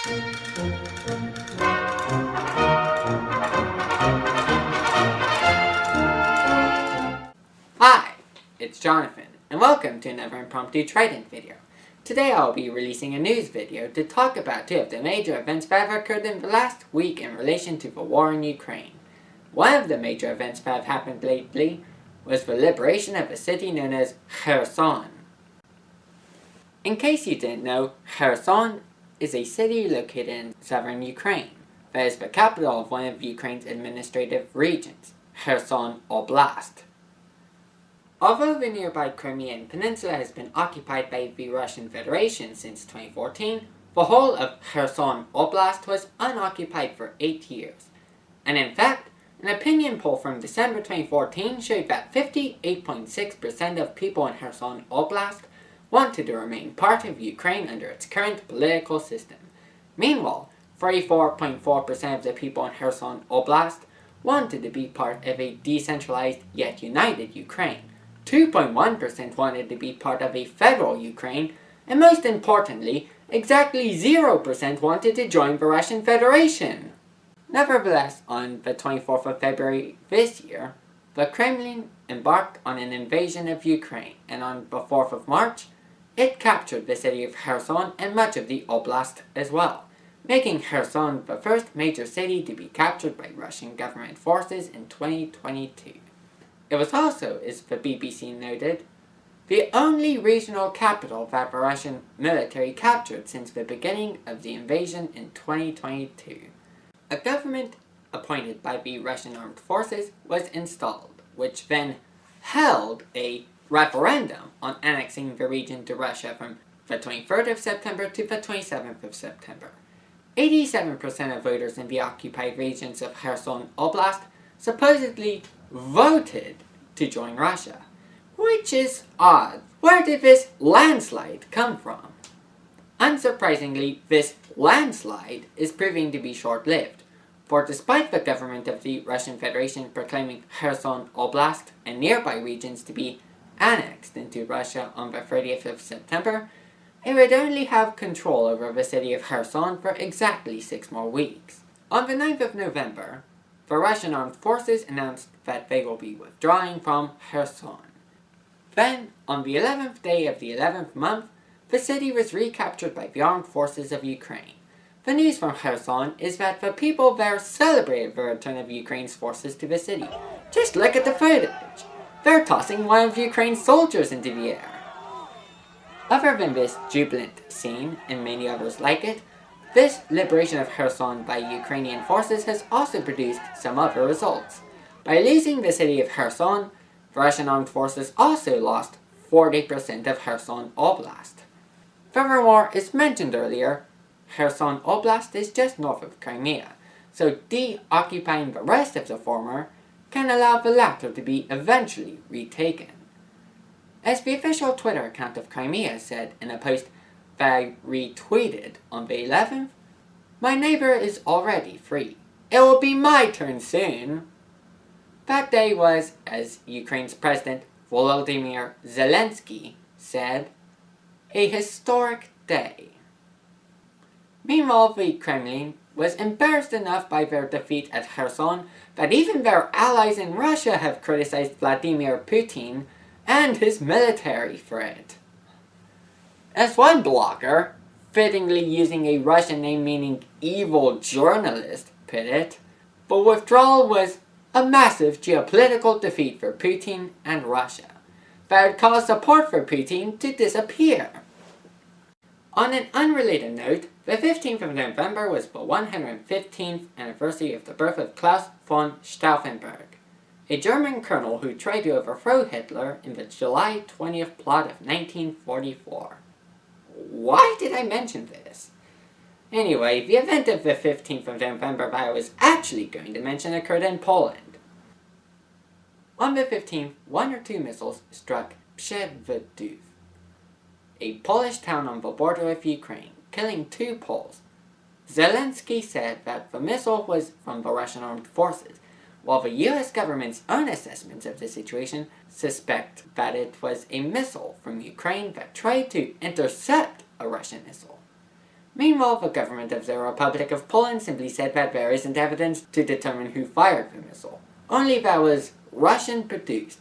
Hi, it's Jonathan, and welcome to another impromptu Trident video. Today I'll be releasing a news video to talk about two of the major events that have occurred in the last week in relation to the war in Ukraine. One of the major events that have happened lately was the liberation of a city known as Kherson. In case you didn't know, Kherson is a city located in southern Ukraine that is the capital of one of Ukraine's administrative regions, Kherson Oblast. Although the nearby Crimean Peninsula has been occupied by the Russian Federation since 2014, the whole of Kherson Oblast was unoccupied for 8 years. And in fact, an opinion poll from December 2014 showed that 58.6% of people in Kherson Oblast wanted to remain part of Ukraine under its current political system. Meanwhile, 34.4% of the people in Kherson Oblast wanted to be part of a decentralized yet united Ukraine. 2.1% wanted to be part of a federal Ukraine, and most importantly, exactly 0% wanted to join the Russian Federation. Nevertheless, on the 24th of February this year, the Kremlin embarked on an invasion of Ukraine, and on the 4th of March, it captured the city of Kherson and much of the Oblast as well, making Kherson the first major city to be captured by Russian government forces in 2022. It was also, as the BBC noted, the only regional capital that the Russian military captured since the beginning of the invasion in 2022. A government appointed by the Russian armed forces was installed, which then held a referendum on annexing the region to Russia from the 23rd of September to the 27th of September. 87% of voters in the occupied regions of Kherson Oblast supposedly voted to join Russia, which is odd. Where did this landslide come from? Unsurprisingly, this landslide is proving to be short-lived, for despite the government of the Russian Federation proclaiming Kherson Oblast and nearby regions to be annexed into Russia on the 30th of September, it would only have control over the city of Kherson for exactly 6 more weeks. On the 9th of November, the Russian armed forces announced that they will be withdrawing from Kherson. Then, on the 11th day of the 11th month, the city was recaptured by the armed forces of Ukraine. The news from Kherson is that the people there celebrated the return of Ukraine's forces to the city. Just look at the footage! They're tossing one of Ukraine's soldiers into the air. Other than this jubilant scene, and many others like it, this liberation of Kherson by Ukrainian forces has also produced some other results. By losing the city of Kherson, the Russian armed forces also lost 40% of Kherson Oblast. Furthermore, as mentioned earlier, Kherson Oblast is just north of Crimea, so de-occupying the rest of the former can allow the latter to be eventually retaken. As the official Twitter account of Crimea said in a post that I retweeted on the 11th, "My neighbor is already free. It will be my turn soon." That day was, as Ukraine's President Volodymyr Zelensky said, a historic day. Meanwhile, the Kremlin was embarrassed enough by their defeat at Kherson that even their allies in Russia have criticized Vladimir Putin and his military for it. As one blogger, fittingly using a Russian name meaning evil journalist, put it, the withdrawal was a massive geopolitical defeat for Putin and Russia that had caused support for Putin to disappear. On an unrelated note, the 15th of November was the 115th anniversary of the birth of Klaus von Stauffenberg, a German colonel who tried to overthrow Hitler in the July 20th plot of 1944. Why did I mention this? Anyway, the event of the 15th of November that I was actually going to mention occurred in Poland. On the 15th, 1 or 2 missiles struck Przewodzice, a Polish town on the border of Ukraine, killing 2 Poles. Zelensky said that the missile was from the Russian armed forces, while the US government's own assessments of the situation suspect that it was a missile from Ukraine that tried to intercept a Russian missile. Meanwhile, the government of the Republic of Poland simply said that there isn't evidence to determine who fired the missile, only that it was Russian-produced,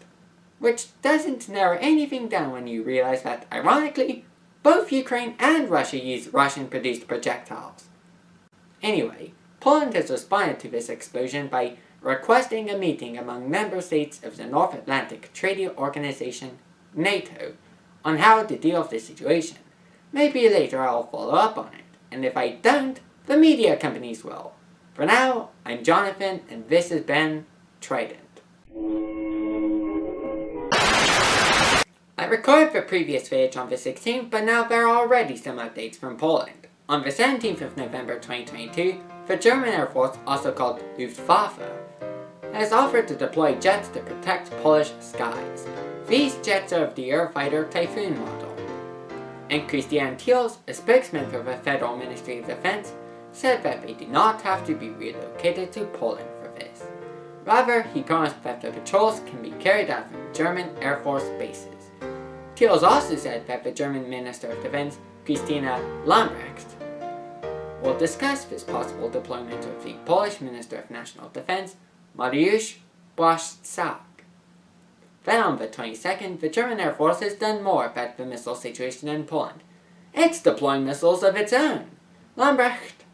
which doesn't narrow anything down when you realize that, ironically, both Ukraine and Russia use Russian-produced projectiles. Anyway, Poland has responded to this explosion by requesting a meeting among member states of the North Atlantic Treaty Organization, NATO, on how to deal with the situation. Maybe later I'll follow up on it, and if I don't, the media companies will. For now, I'm Jonathan, and this has been Trident. I recorded the previous footage on the 16th, but now there are already some updates from Poland. On the 17th of November 2022, the German Air Force, also called Luftwaffe, has offered to deploy jets to protect Polish skies. These jets are of the Eurofighter Typhoon model. And Christian Thiels, a spokesman for the Federal Ministry of Defense, said that they do not have to be relocated to Poland for this. Rather, he promised that the patrols can be carried out from German Air Force bases. Thiels also said that the German Minister of Defense, Christina Lambrecht, will discuss this possible deployment with the Polish Minister of National Defense, Mariusz Błaszczak. Then on the 22nd, the German Air Force has done more about the missile situation in Poland. It's deploying missiles of its own. Lambrecht,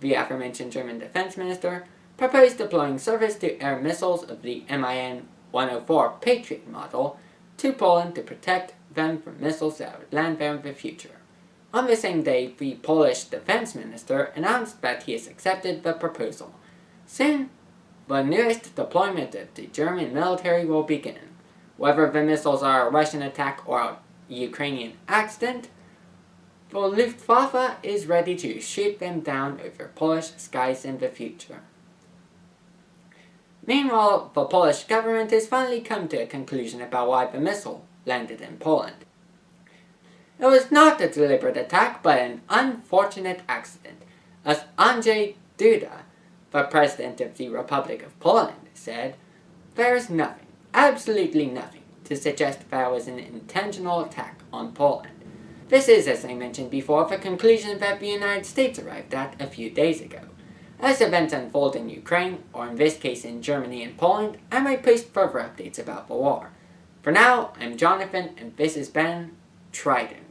the aforementioned German Defense Minister, proposed deploying surface-to-air missiles of the MIN-104 Patriot model to Poland to protect them from missiles that would land there in the future. On the same day, the Polish Defense Minister announced that he has accepted the proposal. Soon, the newest deployment of the German military will begin. Whether the missiles are a Russian attack or a Ukrainian accident, the Luftwaffe is ready to shoot them down over Polish skies in the future. Meanwhile, the Polish government has finally come to a conclusion about why the missile landed in Poland. It was not a deliberate attack, but an unfortunate accident, as Andrzej Duda, the President of the Republic of Poland, said, "There is nothing, absolutely nothing, to suggest that it was an intentional attack on Poland." This is, as I mentioned before, the conclusion that the United States arrived at a few days ago. As events unfold in Ukraine, or in this case in Germany and Poland, I might post further updates about the war. For now, I'm Jonathan, and this has been Trident.